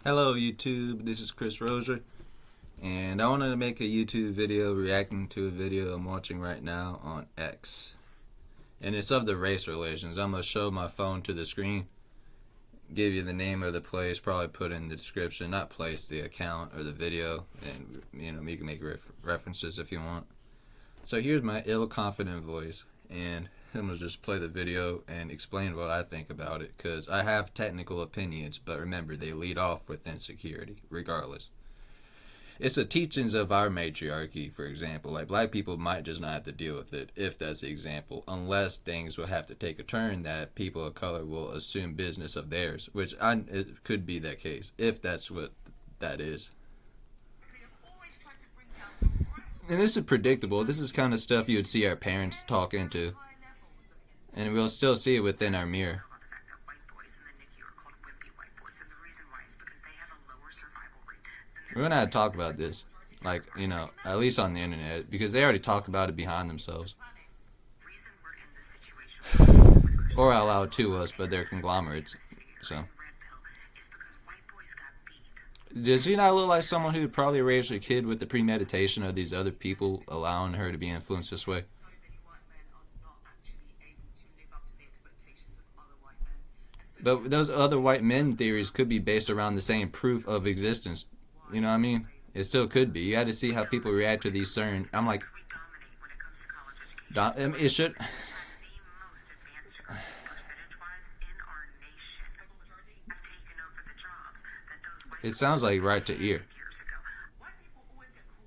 Hello YouTube, this is Chris Rozier, and I wanted to make a YouTube video reacting to a video I'm watching right now on X. And it's of the race relations. I'm going to show my phone to the screen, give you the name of the place, probably put in the description, not place, the account or the video, and you can make references if you want. So here's my ill-confident voice, and I'm going to just play the video and explain what I think about it, because I have technical opinions, but remember, they lead off with insecurity, regardless. It's the teachings of our matriarchy, for example. Like, black people might just not have to deal with it, if that's the example, unless things will have to take a turn that people of color will assume business of theirs, which it could be that case, if that's what that is. And this is predictable. This is kind of stuff you would see our parents talk into. And we'll still see it within our mirror. We're going to have to talk about this. Like, at least on the internet. Because they already talk about it behind themselves. Or out loud to us, but they're conglomerates. So. Does she not look like someone who probably raised her kid with the premeditation of these other people allowing her to be influenced this way? But those other white men theories could be based around the same proof of existence. You know what I mean? It still could be. You got to see how people react to these certain... I'm like... it should... It sounds like right to ear.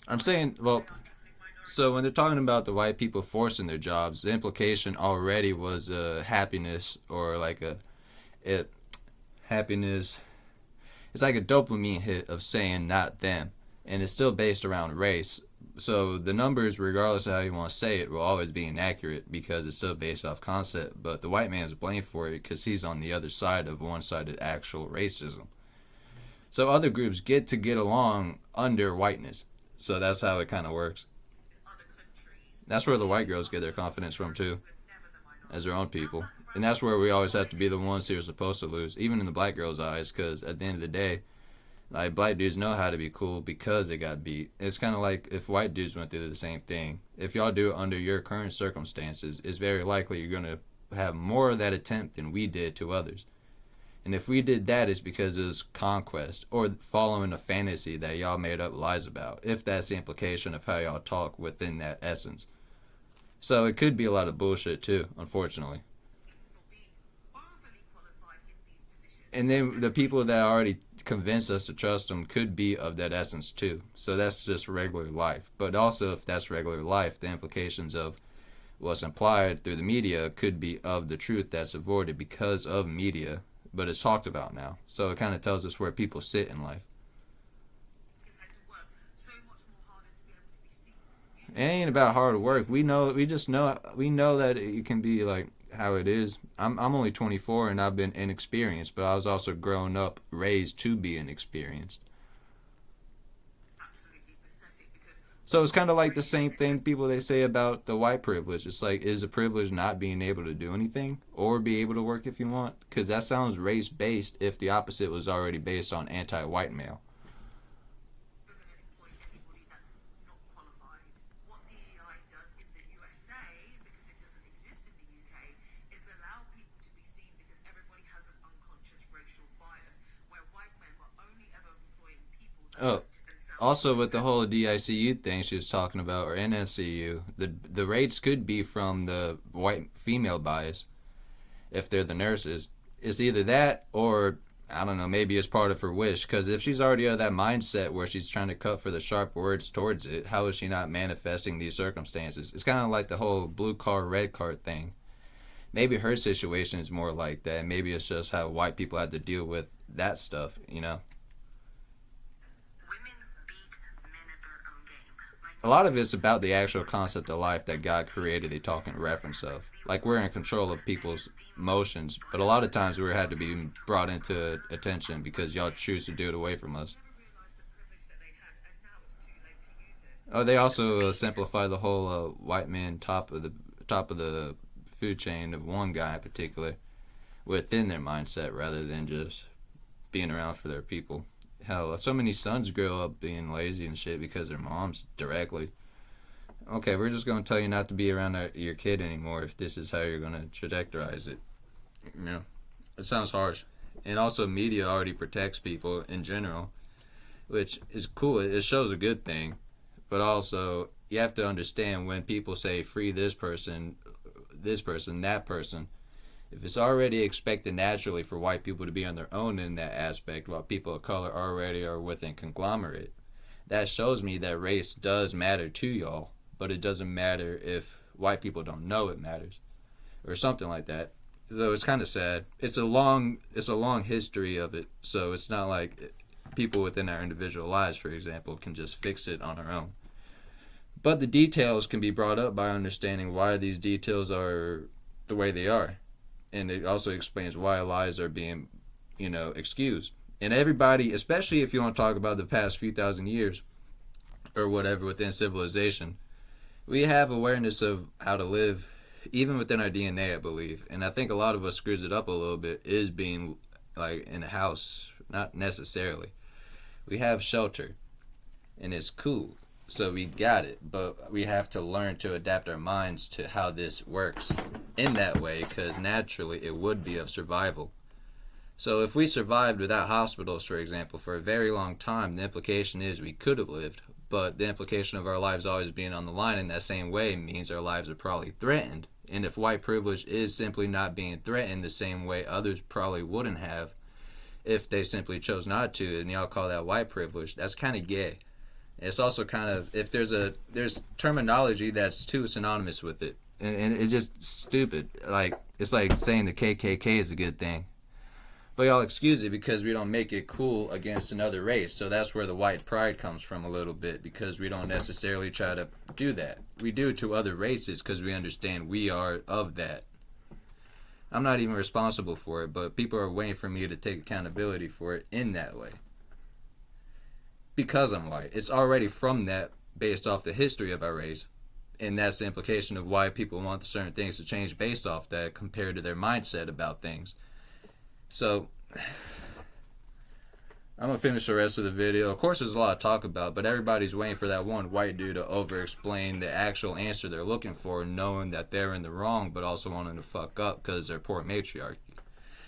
I'm saying, well... So when they're talking about the white people forcing their jobs, the implication already was happiness, or like happiness. It's like a dopamine hit of saying not them, and it's still based around race. So the numbers, regardless of how you want to say it, will always be inaccurate because it's still based off concept. But the white man's blamed for it because he's on the other side of one-sided actual racism. So other groups get along under whiteness. So that's how it kind of works. That's where the white girls get their confidence from too, as their own people. And that's where we always have to be the ones who are supposed to lose, even in the black girls' eyes, because at the end of the day, like, black dudes know how to be cool because they got beat. It's kind of like if white dudes went through the same thing. If y'all do it under your current circumstances, it's very likely you're going to have more of that attempt than we did to others. And if we did that, it's because it was conquest or following a fantasy that y'all made up lies about, if that's the implication of how y'all talk within that essence. So it could be a lot of bullshit too, unfortunately. And then the people that already convince us to trust them could be of that essence too. So that's just regular life. But also, if that's regular life, the implications of what's implied through the media could be of the truth that's avoided because of media. But it's talked about now. So it kind of tells us where people sit in life. It ain't about hard work. We know that it can be like how it is. I'm only 24 and I've been inexperienced, but I was also grown up, raised to be inexperienced. So it's kind of like the same thing they say about the white privilege. It's like, is a privilege not being able to do anything or be able to work if you want? Because that sounds race-based if the opposite was already based on anti-white male. Oh, also with the whole DICU thing she was talking about, or NSCU, the rates could be from the white female bias if they're the nurses. It's either that or, I don't know, maybe it's part of her wish, because if she's already of that mindset where she's trying to cut for the sharp words towards it, how is she not manifesting these circumstances? It's kind of like the whole blue card, red card thing. Maybe her situation is more like that. Maybe it's just how white people have to deal with that stuff, A lot of it's about the actual concept of life that God created, they talk in reference of. Like, we're in control of people's emotions, but a lot of times we had to be brought into attention because y'all choose to do it away from us. Oh, they also simplify the whole white man top of the food chain of one guy in particular within their mindset rather than just being around for their people. Hell, so many sons grow up being lazy and shit because their moms directly. Okay, we're just gonna tell you not to be around your kid anymore if this is how you're gonna trajectorize it. You know, it sounds harsh. And also, media already protects people in general, which is cool. It shows a good thing, but also you have to understand when people say free this person, that person. If it's already expected naturally for white people to be on their own in that aspect, while people of color already are within conglomerate, that shows me that race does matter to y'all, but it doesn't matter if white people don't know it matters, or something like that. So it's kind of sad. It's a long history of it. So it's not like people within our individual lives, for example, can just fix it on our own. But the details can be brought up by understanding why these details are the way they are. And it also explains why lies are being, excused. And everybody, especially if you want to talk about the past few thousand years or whatever within civilization, we have awareness of how to live, even within our DNA, I believe. And I think a lot of us screws it up a little bit, is being like in a house. Not necessarily. We have shelter, and it's cool. So we got it, but we have to learn to adapt our minds to how this works in that way, because naturally it would be of survival. So if we survived without hospitals, for example, for a very long time, the implication is we could have lived, but the implication of our lives always being on the line in that same way means our lives are probably threatened. And if white privilege is simply not being threatened the same way others probably wouldn't have if they simply chose not to, and y'all call that white privilege, that's kind of gay. It's also kind of, if there's terminology that's too synonymous with it, and it's just stupid. Like, it's like saying the KKK is a good thing, but y'all excuse it because we don't make it cool against another race. So that's where the white pride comes from a little bit, because we don't necessarily try to do that. We do it to other races because we understand we are of that. I'm not even responsible for it, but people are waiting for me to take accountability for it in that way. Because I'm white. It's already from that, based off the history of our race. And that's the implication of why people want certain things to change based off that compared to their mindset about things. So, I'm going to finish the rest of the video. Of course, there's a lot to talk about, but everybody's waiting for that one white dude to over-explain the actual answer they're looking for, knowing that they're in the wrong, but also wanting to fuck up because they're poor matriarchy.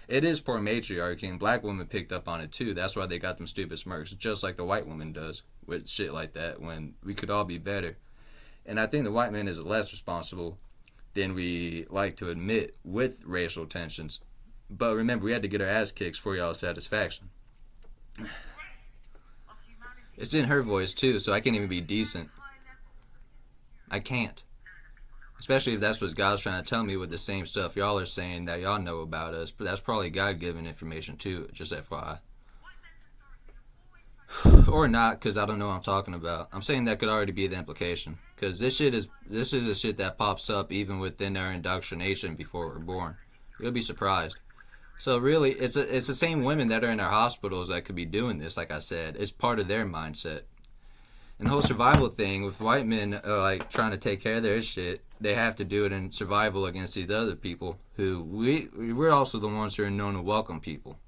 It is poor matriarchy, and black women picked up on it too. That's why they got them stupid smirks, just like the white woman does with shit like that, when we could all be better. And I think the white man is less responsible than we like to admit with racial tensions. But remember, we had to get our ass kicked for y'all's satisfaction. It's in her voice too, so I can't even be decent. I can't. Especially if that's what God's trying to tell me with the same stuff y'all are saying that y'all know about us. But that's probably God-given information too, just FYI. Or not, because I don't know what I'm talking about. I'm saying that could already be the implication. Because this is the shit that pops up even within our indoctrination before we're born. You'll be surprised. So really, it's the same women that are in our hospitals that could be doing this, like I said. It's part of their mindset. And the whole survival thing, with white men like trying to take care of their shit, they have to do it in survival against these other people who we're also the ones who are known to welcome people.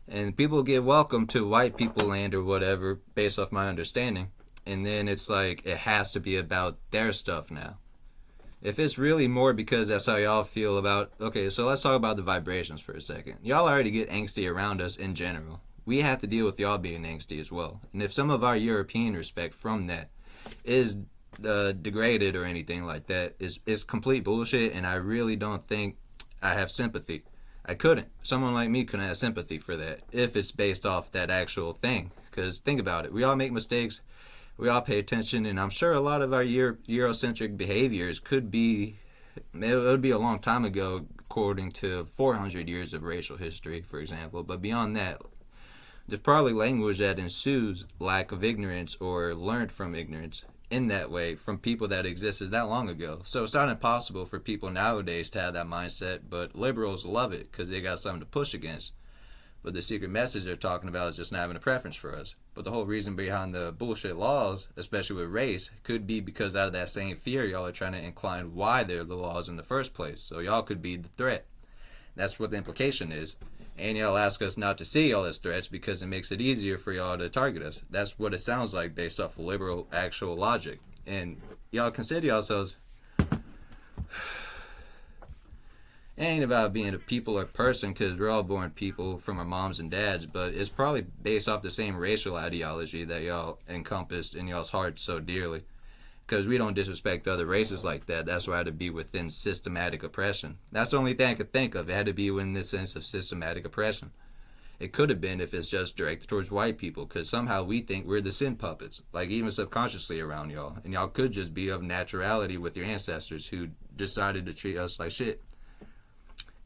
And people get welcome to white people land or whatever based off my understanding. And then it's like it has to be about their stuff now. If it's really more because that's how y'all feel about... Okay, so let's talk about the vibrations for a second. Y'all already get angsty around us in general. We have to deal with y'all being angsty as well. And if some of our European respect from that is degraded or anything like that, is complete bullshit, and I really don't think I have sympathy. I couldn't. Someone like me couldn't have sympathy for that if it's based off that actual thing. Because think about it. We all make mistakes. We all pay attention, and I'm sure a lot of our Eurocentric behaviors could be... It would be a long time ago, according to 400 years of racial history, for example. But beyond that, there's probably language that ensues lack of ignorance or learned from ignorance in that way from people that existed that long ago. So it's not impossible for people nowadays to have that mindset, but liberals love it because they got something to push against. But the secret message they're talking about is just not having a preference for us. But the whole reason behind the bullshit laws, especially with race, could be because out of that same fear, y'all are trying to incline why they're the laws in the first place. So y'all could be the threat. That's what the implication is. And y'all ask us not to see y'all as threats because it makes it easier for y'all to target us. That's what it sounds like based off of liberal actual logic. And y'all consider yourselves. It ain't about being a people or person because we're all born people from our moms and dads, but it's probably based off the same racial ideology that y'all encompassed in y'all's hearts so dearly. Because we don't disrespect other races like that. That's why it had to be within systematic oppression. That's the only thing I could think of. It had to be within the sense of systematic oppression. It could have been if it's just directed towards white people, because somehow we think we're the sin puppets, like even subconsciously around y'all. And y'all could just be of naturality with your ancestors who decided to treat us like shit.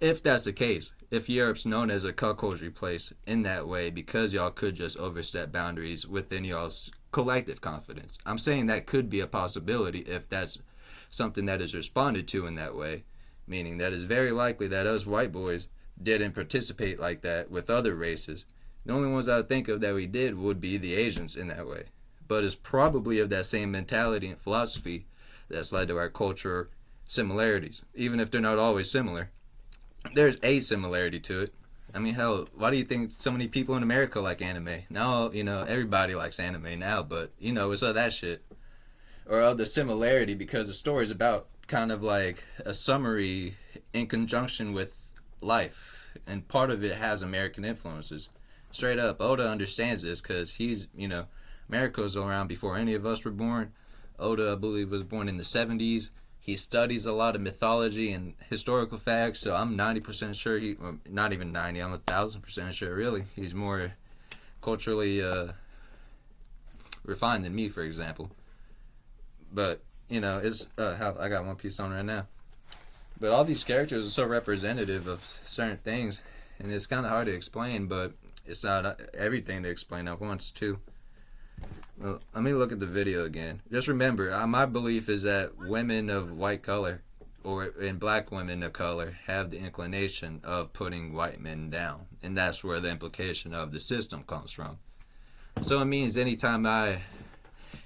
If that's the case, if Europe's known as a cuckoldry place in that way because y'all could just overstep boundaries within y'all's collected confidence. I'm saying that could be a possibility if that's something that is responded to in that way, meaning that it's very likely that us white boys didn't participate like that with other races. The only ones I would think of that we did would be the Asians in that way. But it's probably of that same mentality and philosophy that's led to our cultural similarities, even if they're not always similar. There's a similarity to it. I mean, hell, why do you think so many people in America like anime? Now, everybody likes anime now, but, it's of that shit. Or of the similarity because the story's about kind of like a summary in conjunction with life. And part of it has American influences. Straight up, Oda understands this because he's, America was around before any of us were born. Oda, I believe, was born in the 70s. He studies a lot of mythology and historical facts, so I'm 90% sure not even 90, I'm 1,000% sure, really. He's more culturally refined than me, for example. But, it's, I got One Piece on right now. But all these characters are so representative of certain things, and it's kind of hard to explain, but it's not everything to explain at once, too. Well, let me look at the video again. Just remember, my belief is that women of white color, and black women of color, have the inclination of putting white men down. And that's where the implication of the system comes from. So it means anytime it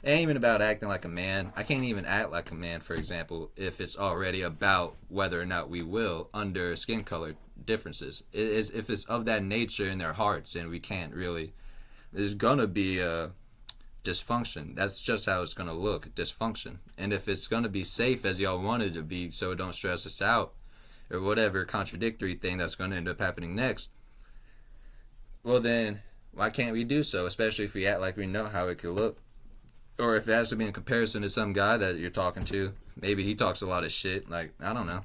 ain't even about acting like a man. I can't even act like a man, for example, if it's already about whether or not we will under skin color differences. If it's of that nature in their hearts, and we can't really, there's gonna be dysfunction. That's just how it's going to look, dysfunction. And if it's going to be safe as y'all want it to be so it don't stress us out, or whatever contradictory thing that's going to end up happening next, well then, why can't we do so, especially if we act like we know how it could look? Or if it has to be in comparison to some guy that you're talking to, maybe he talks a lot of shit, like, I don't know.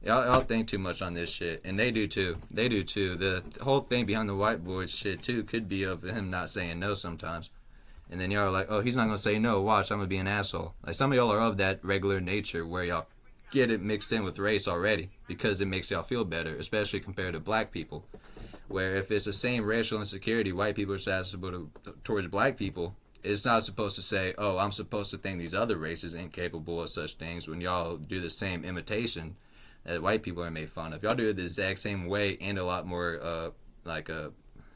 Y'all think too much on this shit, and they do too. The whole thing behind the white boy shit too could be of him not saying no sometimes. And then y'all are like, oh, he's not going to say no. Watch, I'm going to be an asshole. Like, some of y'all are of that regular nature where y'all get it mixed in with race already because it makes y'all feel better, especially compared to black people. Where if it's the same racial insecurity white people are susceptible towards black people, it's not supposed to say, oh, I'm supposed to think these other races incapable of such things when y'all do the same imitation that white people are made fun of. Y'all do it the exact same way and a lot more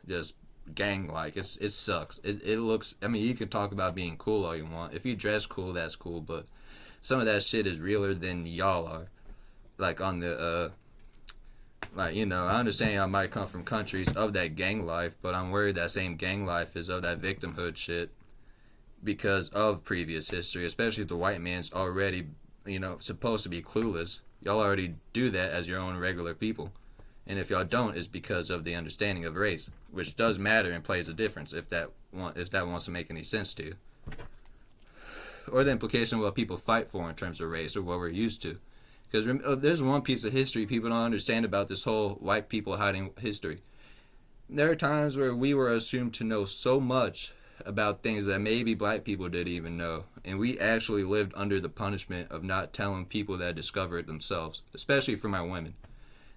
just gang like. It sucks. It looks, I mean, you can talk about being cool all you want. If you dress cool, that's cool, but some of that shit is realer than y'all are. Like on the I understand y'all might come from countries of that gang life, but I'm worried that same gang life is of that victimhood shit because of previous history, especially if the white man's already supposed to be clueless. Y'all already do that as your own regular people. And if y'all don't, it's because of the understanding of race, which does matter and plays a difference if that wants to make any sense to you. Or the implication of what people fight for in terms of race or what we're used to. Because there's one piece of history people don't understand about this whole white people hiding history. There are times where we were assumed to know so much about things that maybe black people didn't even know. And we actually lived under the punishment of not telling people that discover it themselves, especially for my women.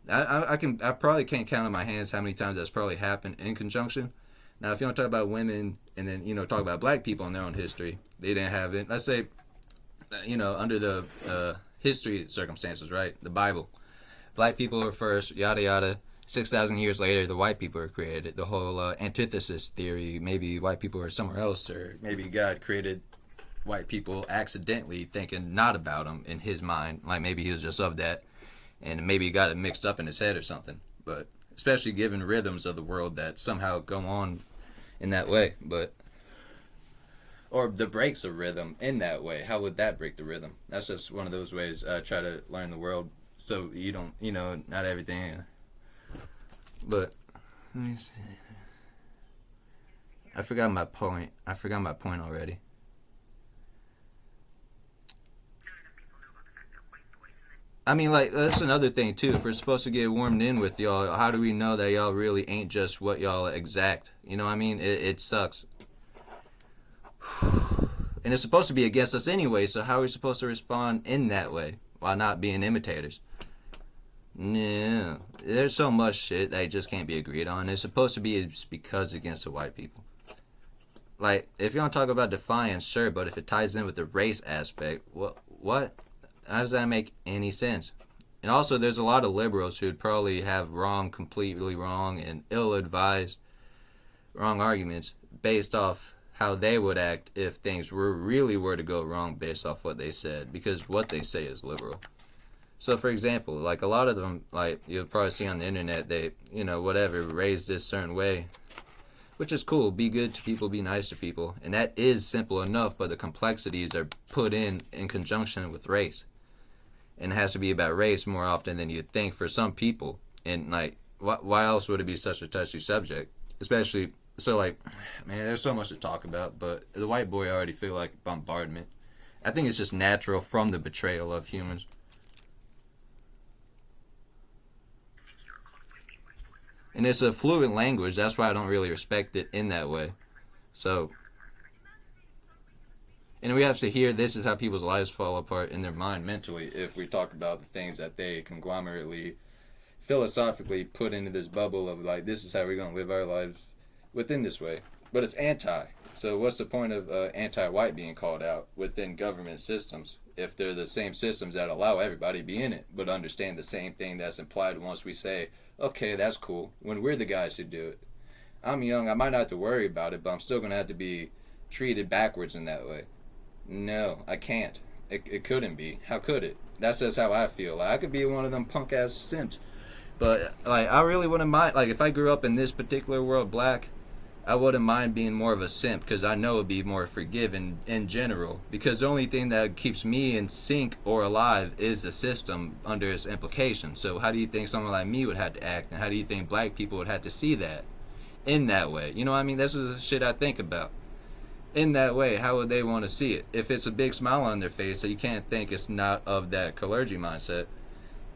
I probably can't count on my hands how many times that's probably happened in conjunction. Now, if you want to talk about women and then, talk about black people in their own history, they didn't have it. Let's say, under the history circumstances, right? The Bible. Black people were first, yada, yada. 6,000 years later, the white people were created. The whole antithesis theory, maybe white people were somewhere else, or maybe God created white people accidentally thinking not about them in his mind. Like maybe he was just of that. And maybe he got it mixed up in his head or something. But especially given rhythms of the world that somehow go on in that way. But or the breaks of rhythm in that way, how would that break the rhythm? That's just one of those ways I try to learn the world, so you don't, not everything. But let me see. I forgot my point. Already. I mean, like, that's another thing, too. If we're supposed to get warmed in with y'all, how do we know that y'all really ain't just what y'all exact? You know what I mean? It sucks. And it's supposed to be against us anyway, so how are we supposed to respond in that way while not being imitators? No. There's so much shit that just can't be agreed on. It's supposed to be because against the white people. Like, if you want to talk about defiance, sure, but if it ties in with the race aspect, what? How does that make any sense? And also, there's a lot of liberals who'd probably have completely wrong, and ill-advised wrong arguments based off how they would act if things were to go wrong based off what they said, because what they say is liberal. So, for example, like, a lot of them, like, you'll probably see on the internet, they, raised this certain way, which is cool. Be good to people, be nice to people, and that is simple enough, but the complexities are put in conjunction with race. And it has to be about race more often than you'd think for some people. And, like, why else would it be such a touchy subject? Especially, so, like, man, there's so much to talk about, but the white boy already feel like bombardment. I think it's just natural from the betrayal of humans. And it's a fluent language, that's why I don't really respect it in that way. So, and we have to hear this is how people's lives fall apart in their mind mentally if we talk about the things that they conglomerately, philosophically put into this bubble of, like, this is how we're going to live our lives within this way. But it's anti. So what's the point of anti-white being called out within government systems if they're the same systems that allow everybody to be in it but understand the same thing that's implied once we say, okay, that's cool, when we're the guys who do it. I'm young, I might not have to worry about it, but I'm still going to have to be treated backwards in that way. No, I can't. It couldn't be. How could it? That's just how I feel. Like, I could be one of them punk-ass simps. But, like, I really wouldn't mind. Like, if I grew up in this particular world black, I wouldn't mind being more of a simp because I know it'd be more forgiven in general. Because the only thing that keeps me in sync or alive is the system under its implication. So how do you think someone like me would have to act? And how do you think black people would have to see that in that way? You know what I mean? That's the shit I think about. In that way, how would they want to see it? If it's a big smile on their face, so you can't think it's not of that clergy mindset.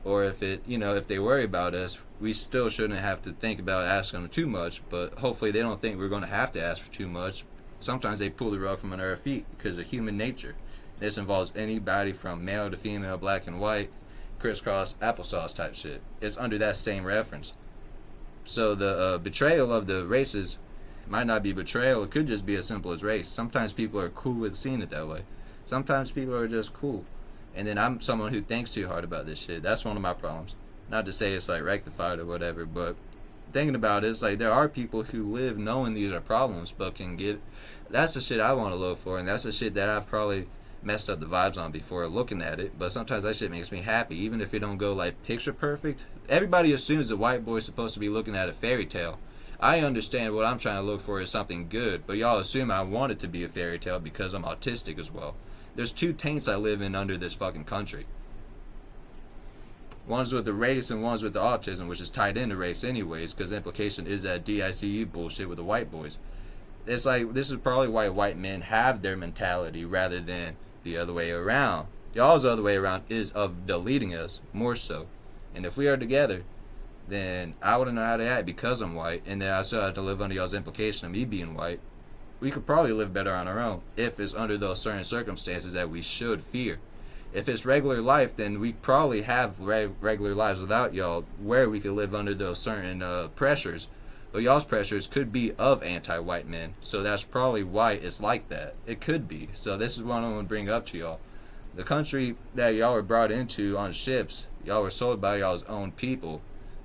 Or if it, if they worry about us, we still shouldn't have to think about asking them too much, but hopefully they don't think we're going to have to ask for too much. Sometimes they pull the rug from under our feet because of human nature. This involves anybody from male to female, black and white, crisscross, applesauce type shit. It's under that same reference. So the betrayal of the races might not be betrayal. It could just be as simple as race. Sometimes people are cool with seeing it that way. Sometimes people are just cool. And then I'm someone who thinks too hard about this shit. That's one of my problems. Not to say it's like rectified or whatever, but thinking about it, it's like there are people who live knowing these are problems, but can get. That's the shit I want to look for, and that's the shit that I've probably messed up the vibes on before looking at it. But sometimes that shit makes me happy, even if it don't go like picture perfect. Everybody assumes the white boy's supposed to be looking at a fairy tale. I understand what I'm trying to look for is something good, but y'all assume I want it to be a fairy tale because I'm autistic as well. There's two taints I live in under this fucking country. One's with the race and one's with the autism, which is tied into race anyways, because the implication is that DICU bullshit with the white boys. It's like, this is probably why white men have their mentality rather than the other way around. Y'all's other way around is of deleting us, more so. And if we are together, then I wouldn't know how to act because I'm white, and then I still have to live under y'all's implication of me being white. We could probably live better on our own if it's under those certain circumstances that we should fear. If it's regular life, then we probably have regular lives without y'all where we could live under those certain pressures. But y'all's pressures could be of anti-white men. So that's probably why it's like that. It could be. So this is what I want to bring up to y'all. The country that y'all were brought into on ships, y'all were sold by y'all's own people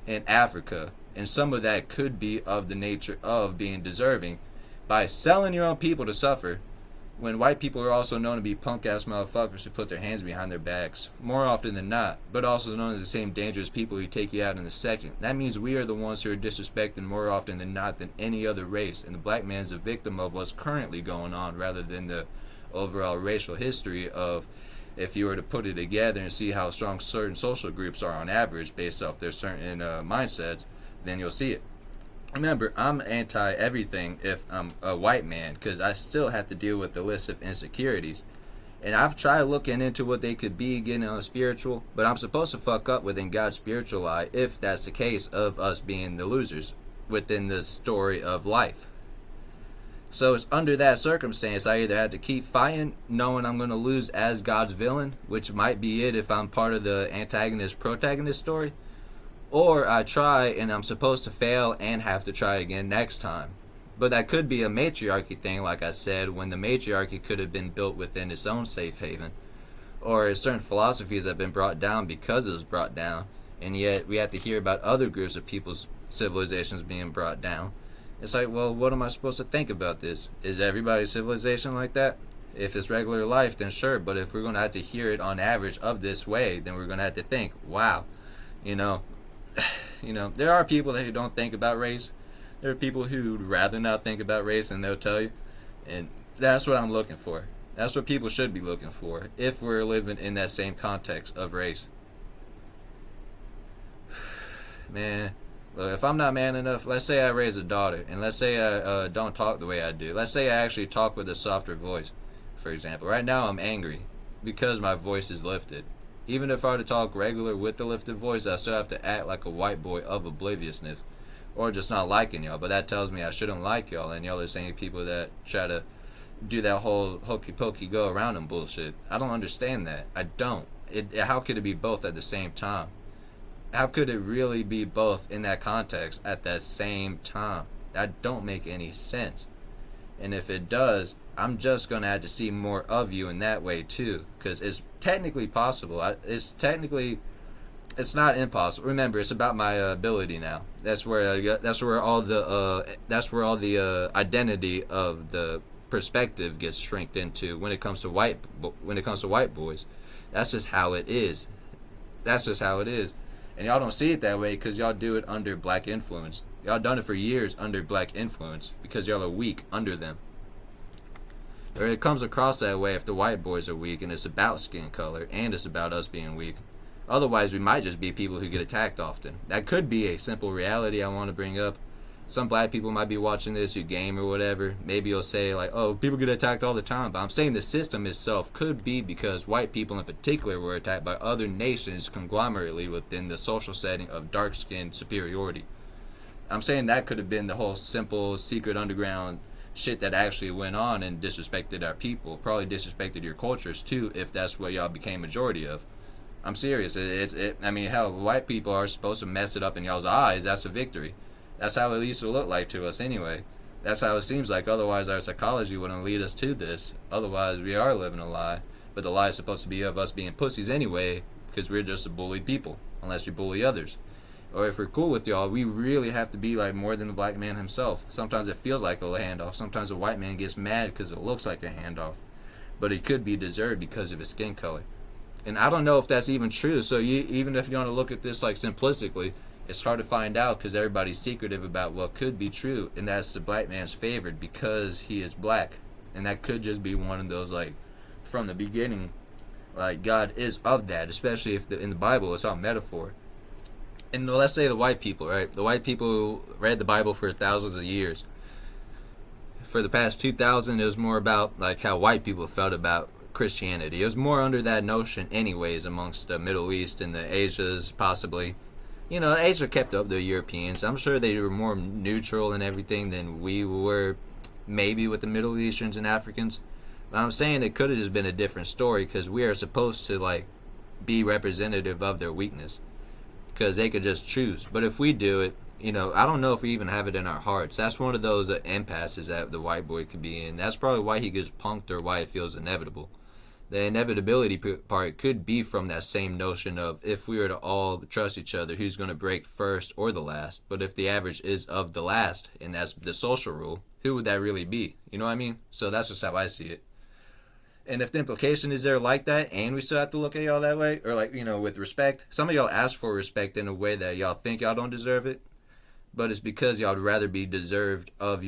in Africa. And some of that could be of the nature of being deserving. By selling your own people to suffer, When white people are also known to be punk ass motherfuckers who put their hands behind their backs, more often than not, but also known as the same dangerous people who take you out in a second. That means we are the ones who are disrespected more often than not than any other race, and the black man is a victim of what's currently going on rather than the overall racial history of, if you were to put it together and see how strong certain social groups are on average based off their certain mindsets, then you'll see it. Remember, I'm anti everything if I'm a white man, because I still have to deal with the list of insecurities. And I've tried looking into what they could be getting on spiritual, but I'm supposed to fuck up within God's spiritual eye if that's the case of us being the losers within the story of life. So it's under that circumstance I either had to keep fighting, knowing I'm going to lose as God's villain, which might be it if I'm part of the antagonist-protagonist story, or I try and I'm supposed to fail and have to try again next time. But that could be a matriarchy thing, like I said, when the matriarchy could have been built within its own safe haven. Or certain philosophies have been brought down because it was brought down, and yet we have to hear about other groups of people's civilizations being brought down. It's like, well, what am I supposed to think about this? Is everybody's civilization like that? If it's regular life, then sure, but if we're going to have to hear it on average of this way, then we're going to have to think, wow, you know, there are people who don't think about race. There are people who'd rather not think about race, and they'll tell you. And that's what I'm looking for. That's what people should be looking for if we're living in that same context of race. Man, look, if I'm not man enough, let's say I raise a daughter, and let's say I don't talk the way I do. Let's say I actually talk with a softer voice, for example. Right now I'm angry because my voice is lifted. Even if I were to talk regular with the lifted voice, I still have to act like a white boy of obliviousness. Or just not liking y'all. But that tells me I shouldn't like y'all. And y'all are saying people that try to do that whole hokey pokey go around and bullshit. I don't understand that. I don't. How could it be both at the same time? How could it really be both in that context at that same time? That don't make any sense. And if it does, I'm just going to have to see more of you in that way too. Because it's technically possible. It's not impossible. Remember, it's about my ability now. That's where all the identity of the perspective gets shrinked into when it comes to white boys. That's just how it is. And y'all don't see it that way because y'all do it under black influence. Y'all done it for years under black influence because y'all are weak under them. Or it comes across that way if the white boys are weak and it's about skin color and it's about us being weak. Otherwise, we might just be people who get attacked often. That could be a simple reality I want to bring up. Some black people might be watching this who game or whatever. Maybe you'll say like, oh, people get attacked all the time. But I'm saying the system itself could be because white people in particular were attacked by other nations conglomerately within the social setting of dark-skinned superiority. I'm saying that could have been the whole simple secret underground shit that actually went on and disrespected our people. Probably disrespected your cultures too if that's what y'all became majority of. I'm serious. I mean, hell, white people are supposed to mess it up in y'all's eyes. That's a victory. That's how it used to look like to us anyway. That's how it seems like. Otherwise, our psychology wouldn't lead us to this. Otherwise, we are living a lie. But the lie is supposed to be of us being pussies anyway, because we're just a bullied people, unless we bully others. Or if we're cool with y'all, we really have to be like more than the black man himself. Sometimes it feels like a handoff. Sometimes a white man gets mad because it looks like a handoff. But it could be deserved because of his skin color. And I don't know if that's even true. So even if you want to look at this like simplistically, it's hard to find out because everybody's secretive about what could be true. And that's the black man's favored because he is black. And that could just be one of those, like, from the beginning, like, God is of that. Especially if in the Bible it's all metaphor. And let's say the white people, right? The white people who read the Bible for thousands of years. For the past 2,000, it was more about like how white people felt about Christianity. It was more under that notion anyways amongst the Middle East and the Asias, possibly. You know, Asia kept up the Europeans. I'm sure they were more neutral and everything than we were, maybe with the Middle Easterns and Africans. But I'm saying it could have just been a different story because we are supposed to, like, be representative of their weakness. Because they could just choose. But if we do it, you know, I don't know if we even have it in our hearts. That's one of those impasses that the white boy could be in. That's probably why he gets punked or why it feels inevitable. The inevitability part could be from that same notion of if we were to all trust each other, who's going to break first or the last. But if the average is of the last, and that's the social rule, who would that really be? You know what I mean? So that's just how I see it. And if the implication is there like that, and we still have to look at y'all that way, or like, with respect, some of y'all ask for respect in a way that y'all think y'all don't deserve it, but it's because y'all would rather be deserved of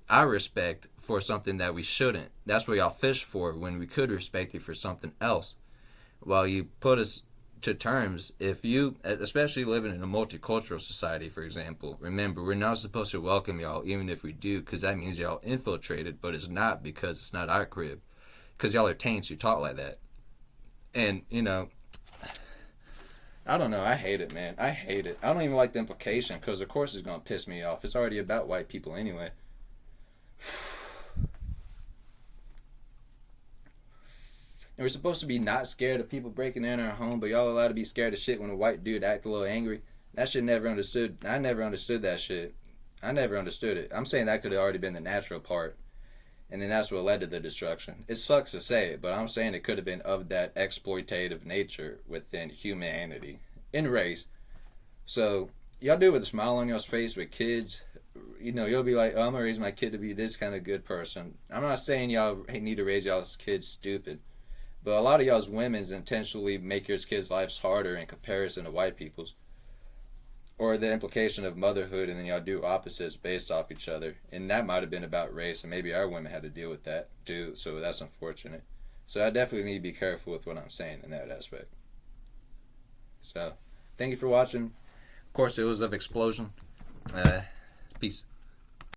our respect for something that we shouldn't. That's what y'all fish for when we could respect you for something else. While you put us to terms, if you, especially living in a multicultural society, for example, remember, we're not supposed to welcome y'all, even if we do, because that means y'all infiltrated, but it's not, because it's not our crib. Because y'all are taints who talk like that. And, I don't know. I hate it, man. I hate it. I don't even like the implication, because of course it's going to piss me off. It's already about white people anyway. And we're supposed to be not scared of people breaking in our home, but y'all allowed to be scared of shit when a white dude act a little angry. That shit never understood. I never understood that shit. I never understood it. I'm saying that could have already been the natural part. And then that's what led to the destruction. It sucks to say it, but I'm saying it could have been of that exploitative nature within humanity, in race. So, y'all do it with a smile on y'all's face with kids. You'll be like, oh, I'm going to raise my kid to be this kind of good person. I'm not saying y'all need to raise y'all's kids stupid. But a lot of y'all's women's intentionally make your kids' lives harder in comparison to white people's. Or the implication of motherhood, and then y'all do opposites based off each other. And that might have been about race, and maybe our women had to deal with that too, so that's unfortunate. So I definitely need to be careful with what I'm saying in that aspect. So, thank you for watching. Of course, it was of explosion. Peace.